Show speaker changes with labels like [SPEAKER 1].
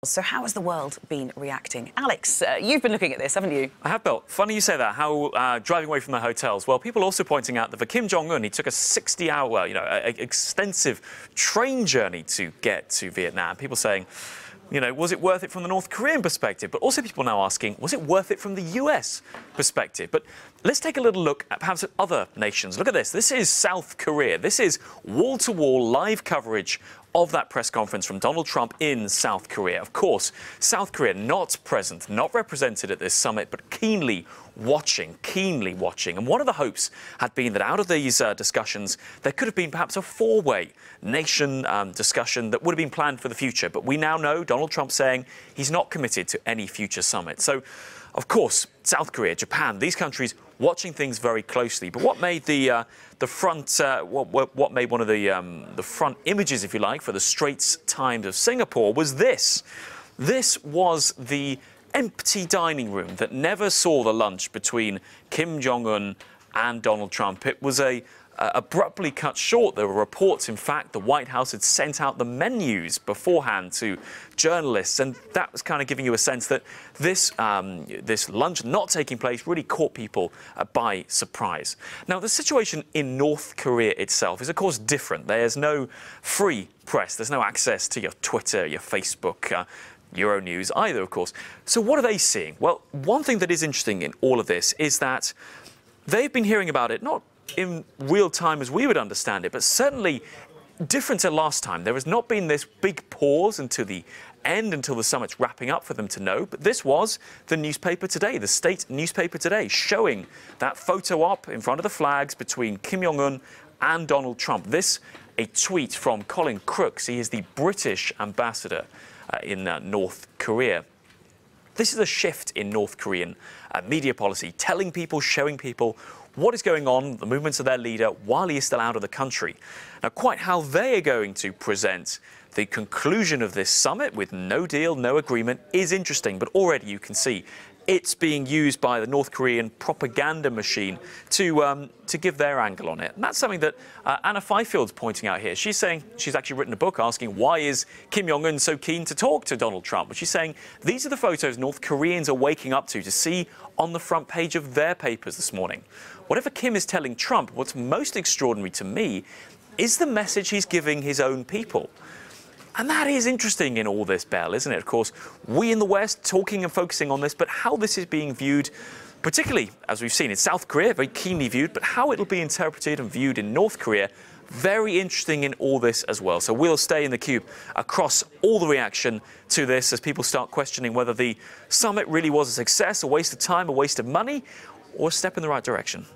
[SPEAKER 1] So how has the world been reacting? Alex, you've been looking at this, haven't you?
[SPEAKER 2] I have, Bill. Funny you say that, how driving away from the hotels. Well, people also pointing out that for Kim Jong-un, he took a 60-hour, extensive train journey to get to Vietnam. People saying, was it worth it from the North Korean perspective? But also people now asking, was it worth it from the US perspective? But let's take a little look at perhaps at other nations. Look at this. This is South Korea. This is wall-to-wall live coverage of that press conference from Donald Trump in South Korea. Of course, South Korea not present, not represented at this summit, but keenly watching. And one of the hopes had been that out of these discussions, there could have been perhaps a four-way nation discussion that would have been planned for the future. But we now know Donald Trump saying he's not committed to any future summit. So, of course, South Korea, Japan, these countries watching things very closely. But what made what made one of the front images, if you like, for the Straits Times of Singapore was this. This was the empty dining room that never saw the lunch between Kim Jong-un and Donald Trump. It was abruptly cut short. There were reports, in fact, the White House had sent out the menus beforehand to journalists, and that was kind of giving you a sense that this lunch not taking place really caught people by surprise. Now, the situation in North Korea itself is, of course, different. There's no free press. There's no access to your Twitter, your Facebook, Euronews either, of course. So what are they seeing? Well, one thing that is interesting in all of this is that they've been hearing about it, not in real time as we would understand it, but certainly different to last time. There has not been this big pause until the end, until the summit's wrapping up for them to know. But this was the newspaper today, the state newspaper today, showing that photo op in front of the flags between Kim Jong-un and Donald Trump. This, a tweet from Colin Crooks. He is the British ambassador in North Korea. This is a shift in North Korean media policy, telling people, showing people what is going on, the movements of their leader while he is still out of the country. Now, quite how they are going to present the conclusion of this summit with no deal, no agreement is interesting. But already you can see it's being used by the North Korean propaganda machine to give their angle on it. And that's something that Anna Fifield's pointing out here. She's saying, she's actually written a book asking why is Kim Jong-un so keen to talk to Donald Trump? But she's saying these are the photos North Koreans are waking up to see on the front page of their papers this morning. Whatever Kim is telling Trump, what's most extraordinary to me is the message he's giving his own people. And that is interesting in all this, Belle, isn't it? Of course, we in the West talking and focusing on this, but how this is being viewed, particularly, as we've seen in South Korea, very keenly viewed, but how it'll be interpreted and viewed in North Korea, very interesting in all this as well. So we'll stay in the cube across all the reaction to this as people start questioning whether the summit really was a success, a waste of time, a waste of money, or a step in the right direction.